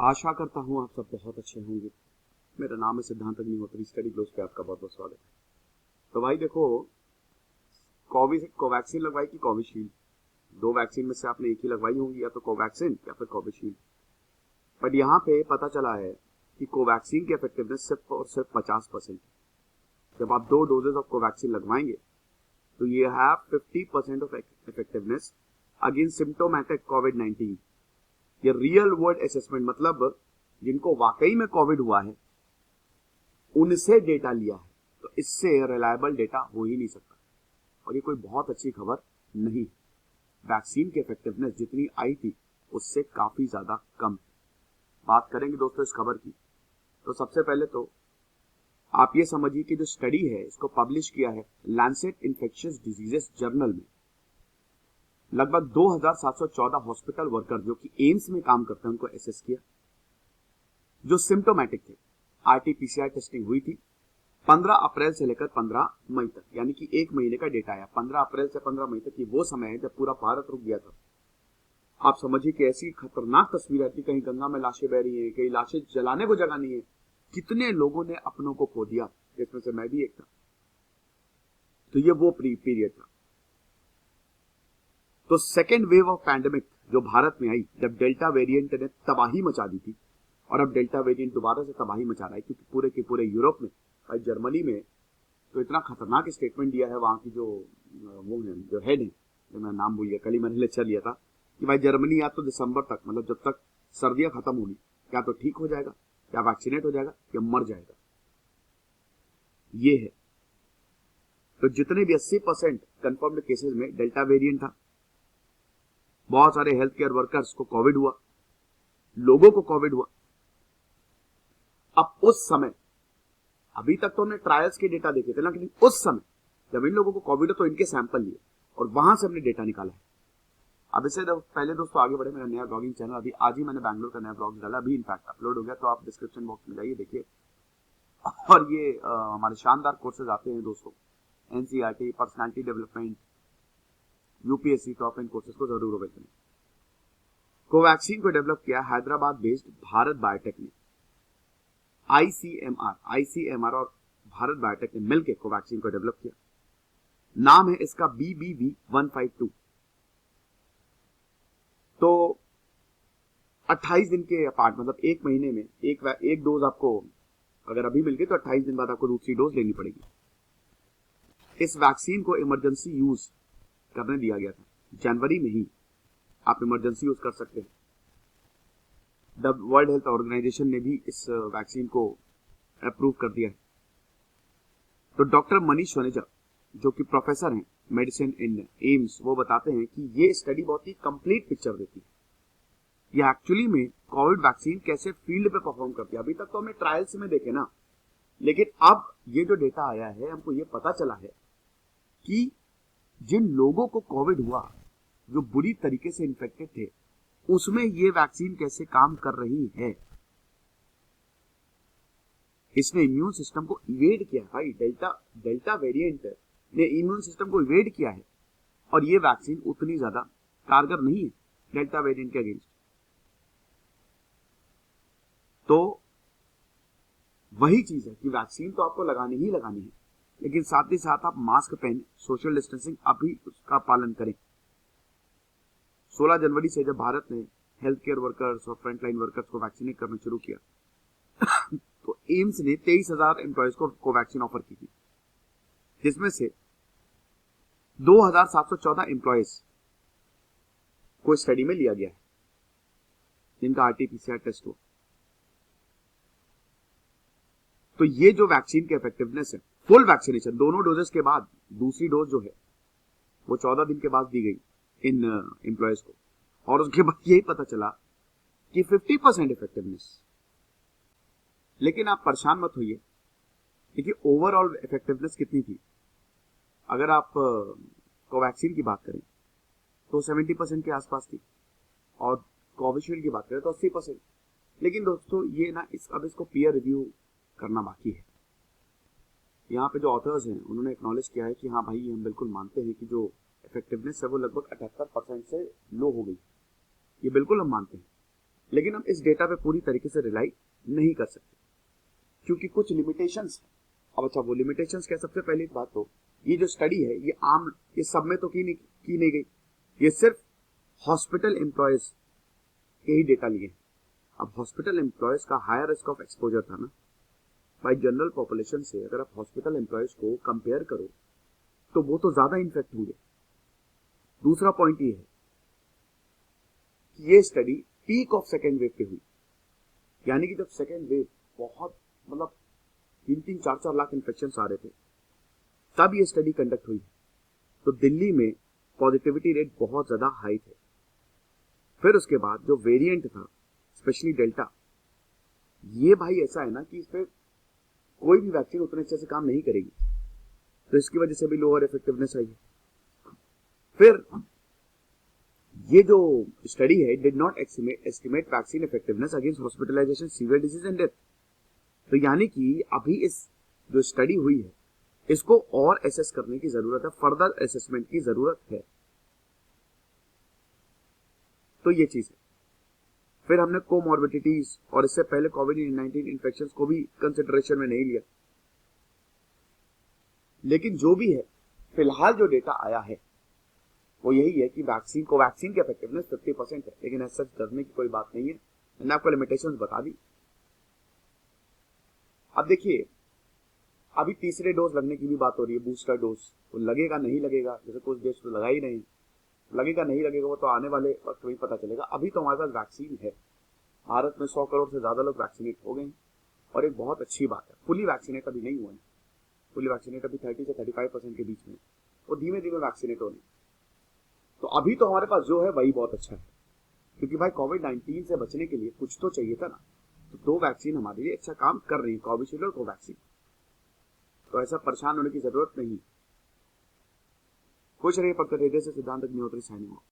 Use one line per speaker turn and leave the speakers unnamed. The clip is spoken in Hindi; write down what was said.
आशा करता हूँ आप सब बहुत अच्छे होंगे। मेरा नाम है सिद्धांत अग्निहोत्री, स्टडी ग्लोस पे आपका बहुत बहुत स्वागत है। तो भाई देखो, कोवैक्सीन लगवाई कि कोविशील्ड, दो वैक्सीन में से आपने एक ही लगवाई होंगी, या तो कोवैक्सीन या फिर कोविशील्ड। बट यहाँ पे पता चला है कि कोवैक्सीन की इफेक्टिवनेस सिर्फ और सिर्फ 50%। जब आप 2 डोजेज ऑफ कोवैक्सीन लगवाएंगे तो ये have 50% of effectiveness against symptomatic Covid. ये रियल वर्ल्ड असेसमेंट, मतलब जिनको वाकई में कोविड हुआ है उनसे डेटा लिया है, तो इससे रिलायबल डेटा हो ही नहीं सकता। और ये कोई बहुत अच्छी खबर नहीं। वैक्सीन की इफेक्टिवनेस जितनी आई थी उससे काफी ज्यादा कम। बात करेंगे दोस्तों इस खबर की। तो सबसे पहले तो आप ये समझिए कि जो स्टडी है इसको पब्लिश किया है लैंसेट इन्फेक्शियस डिजीजेस जर्नल में। लगभग 2714 हॉस्पिटल वर्कर जो कि एम्स में काम करते हैं उनको एसेस किया, जो सिम्टोमेटिक थे। आरटीपीसीआर टेस्टिंग हुई थी 15 अप्रैल से लेकर 15 मई तक, यानी कि एक महीने का डेटा आया। 15 अप्रैल से 15 मई तक, ये वो समय है जब पूरा भारत रुक गया था। आप समझिए कि ऐसी खतरनाक तस्वीर आती, कहीं गंगा में लाशें बह रही हैं, कहीं लाशें जलाने को जगह नहीं है। कितने लोगों ने अपनों को खो दिया, जिसमें से मैं भी एक था। तो ये वो पीरियड था। तो सेकेंड वेव ऑफ पैंडेमिक जो भारत में आई, जब डेल्टा वेरिएंट ने तबाही मचा दी थी, और अब डेल्टा वेरिएंट दोबारा से तबाही मचा रहा है, क्योंकि पूरे के पूरे यूरोप में, जर्मनी में तो इतना खतरनाक स्टेटमेंट दिया है वहां की जो वो है, जो हेड है, जो मैं नाम भूल गया, कल ही मैंने लेक्चर लिया था कि भाई जर्मनी या तो दिसंबर तक, मतलब जब तक सर्दियां खत्म होगी, या तो ठीक हो जाएगा, या वैक्सीनेट हो जाएगा, या मर जाएगा। ये है। तो जितने भी 80% कंफर्म्ड केसेस में डेल्टा वेरिएंट था। बहुत सारे हेल्थ केयर वर्कर्स को कोविड हुआ, लोगों को कोविड हुआ। अब उस समय, अभी तक तो हमने ट्रायल्स के डेटा देखे थे ना, लेकिन उस समय जब इन लोगों को कोविड हो तो इनके सैंपल लिए और वहां से हमने डेटा निकाला है। अब इससे पहले दोस्तों आगे बढ़े, मेरा नया ब्लॉगिंग चैनल अभी आज ही मैंने बैंगलोर का नया ब्लॉग डाला, अभी इनफैक्ट अपलोड हो गया, तो आप डिस्क्रिप्शन बॉक्स में जाइए देखिए। और ये हमारे शानदार कोर्सेज आते हैं दोस्तों, NCERT, personality development, UPSC, top and courses को जरूर अवेल करें। कोवैक्सीन को डेवलप किया हैदराबाद बेस्ड भारत बायोटेक ने। आईसीएमआर और भारत बायोटेक ने मिलकर कोवैक्सीन को डेवलप किया। नाम है इसका BBV152। तो 28 दिन के अपार्ट, मतलब एक महीने में एक डोज आपको अगर अभी मिल गई तो 28 दिन बाद आपको दूसरी डोज लेनी पड़ेगी। इस वैक्सीन को इमरजेंसी यूज करने दिया गया था, जनवरी में ही आप इमरजेंसी यूज कर सकते हैं। द वर्ल्ड हेल्थ ऑर्गेनाइजेशन ने भी इस वैक्सीन को अप्रूव कर दिया है। तो डॉक्टर मनीष वनेजा जो कि प्रोफेसर हैं मेडिसिन इन एम्स, वो बताते हैं कि ये स्टडी बहुत ही कंप्लीट पिक्चर देती है। ये एक्चुअली में कोविड वैक्सीन कैसे फील्ड पे परफॉर्म करती है। अभी तक तो हमने ट्रायल्स में देखे ना, लेकिन अब ये जो डेटा आया है, हमको ये पता चला है कि जिन लोगों को कोविड हुआ, जो बुरी तरीके से इन्फेक्टेड थे, उसमें ये वैक्सीन कैसे काम कर रही है। इसने इम्यून सिस्टम को इवेड किया है भाई। डेल्टा वेरिएंट ने इम्यून सिस्टम को इवेड किया है, और ये वैक्सीन उतनी ज्यादा कारगर नहीं है डेल्टा वेरिएंट के अगेंस्ट। तो वही चीज है कि वैक्सीन तो आपको लगानी ही लगानी है, लेकिन साथ ही साथ आप मास्क पहने, सोशल डिस्टेंसिंग अभी उसका पालन करें। 16 जनवरी से जब भारत ने हेल्थ केयर वर्कर्स और फ्रंटलाइन वर्कर्स को वैक्सीनेट करना शुरू किया तो एम्स ने 23,000 एम्प्लॉयज को कोवैक्सीन ऑफर की थी, जिसमें से 2,714 एम्प्लॉयज को स्टडी में लिया गया है, जिनका आरटीपीसीआर टेस्ट हुआ। तो ये जो वैक्सीन की इफेक्टिवनेस है, फुल वैक्सीनेशन दोनों डोजेस के बाद, दूसरी डोज जो है वो 14 दिन के बाद दी गई इन एम्प्लॉयज को, और उसके बाद यही पता चला कि 50% इफेक्टिवनेस। लेकिन आप परेशान मत होइए, देखिए ओवरऑल इफेक्टिवनेस कितनी थी। अगर आप कोवैक्सीन की बात करें तो 70% के आसपास थी, और कोविशील्ड की बात करें तो 80%। लेकिन दोस्तों ये ना अब इसको पीयर रिव्यू करना बाकी है। यहाँ पे जो ऑथर्स हैं उन्होंने एक्नॉलेज किया है कि हाँ भाई, हम बिल्कुल मानते हैं कि जो इफेक्टिवनेस है वो लगभग 78% से लो हो गई। ये बिल्कुल हम मानते हैं, लेकिन हम इस डेटा पे पूरी तरीके से रिलाई नहीं कर सकते क्योंकि कुछ लिमिटेशंस है। अब अच्छा, वो लिमिटेशंस क्या? सबसे पहली बात तो ये जो स्टडी है ये सब में तो की नहीं गई, ये सिर्फ हॉस्पिटल एम्प्लॉयज के ही डेटा लिए। अब हॉस्पिटल एम्प्लॉयज का हायर रिस्क ऑफ एक्सपोजर था ना बाई जनरल पॉपुलेशन से। अगर आप हॉस्पिटल एम्प्लॉयज को कंपेयर करो तो वो तो ज्यादा इन्फेक्ट होंगे। दूसरा पॉइंट ये है कि ये study peak of second wave पे हुई, यानी कि जब सेकेंड वेव बहुत मतलब 3-4 लाख इन्फेक्शन आ रहे थे तब ये स्टडी कंडक्ट हुई। तो दिल्ली में पॉजिटिविटी रेट बहुत ज्यादा हाई थे। फिर उसके बाद जो वेरिएंट था स्पेशली डेल्टा, ये भाई ऐसा है ना कि इस पे कोई भी वैक्सीन उतने अच्छे से काम नहीं करेगी, तो इसकी वजह से भी लोअर इफेक्टिवनेस आई है। फिर ये जो स्टडी है did not estimate vaccine effectiveness against hospitalisation, severe disease and death. तो यानी कि अभी इस जो स्टडी हुई है इसको और एसेस करने की जरूरत है, फर्दर असेसमेंट की जरूरत है। तो ये चीज है। फिर हमने कोमॉर्बिडिटीज और इससे पहले कोविड-19 इन्फेक्शन को भी कंसिडरेशन में नहीं लिया। लेकिन जो भी है, फिलहाल जो डेटा आया है वो यही है कि कोवैक्सीन की इफेक्टिवनेस 50% है, लेकिन ऐसा डरने की कोई बात नहीं है। मैंने आपको लिमिटेशंस बता दी। अब देखिए, अभी तीसरे डोज लगने की भी बात हो रही है, बूस्टर डोज। तो लगेगा नहीं लगेगा, जैसे कुछ देश तो लगा ही नहीं, लगेगा नहीं लगेगा वो तो आने वाले वक्त में पता चलेगा। अभी तो हमारे पास वैक्सीन है। भारत में 100 करोड़ से ज्यादा लोग वैक्सीनेट हो गए हैं और एक बहुत अच्छी बात है, फुली वैक्सीनेट अभी नहीं हुए हैं। फुली वैक्सीनेट अभी 30 से 35% के बीच में, वो धीमे धीमे वैक्सीनेट होने। तो अभी तो हमारे पास जो है वही बहुत अच्छा है, क्योंकि भाई कोविड-19 से बचने के लिए कुछ तो चाहिए था ना। तो 2 वैक्सीन हमारे लिए अच्छा काम कर रही है, कोविशील्ड और कोवैक्सीन। तो ऐसा परेशान होने की जरूरत नहीं। खुश रहिए, पढ़ते रहिए। सिद्धांत अग्निहोत्री साइनिंग ऑफ।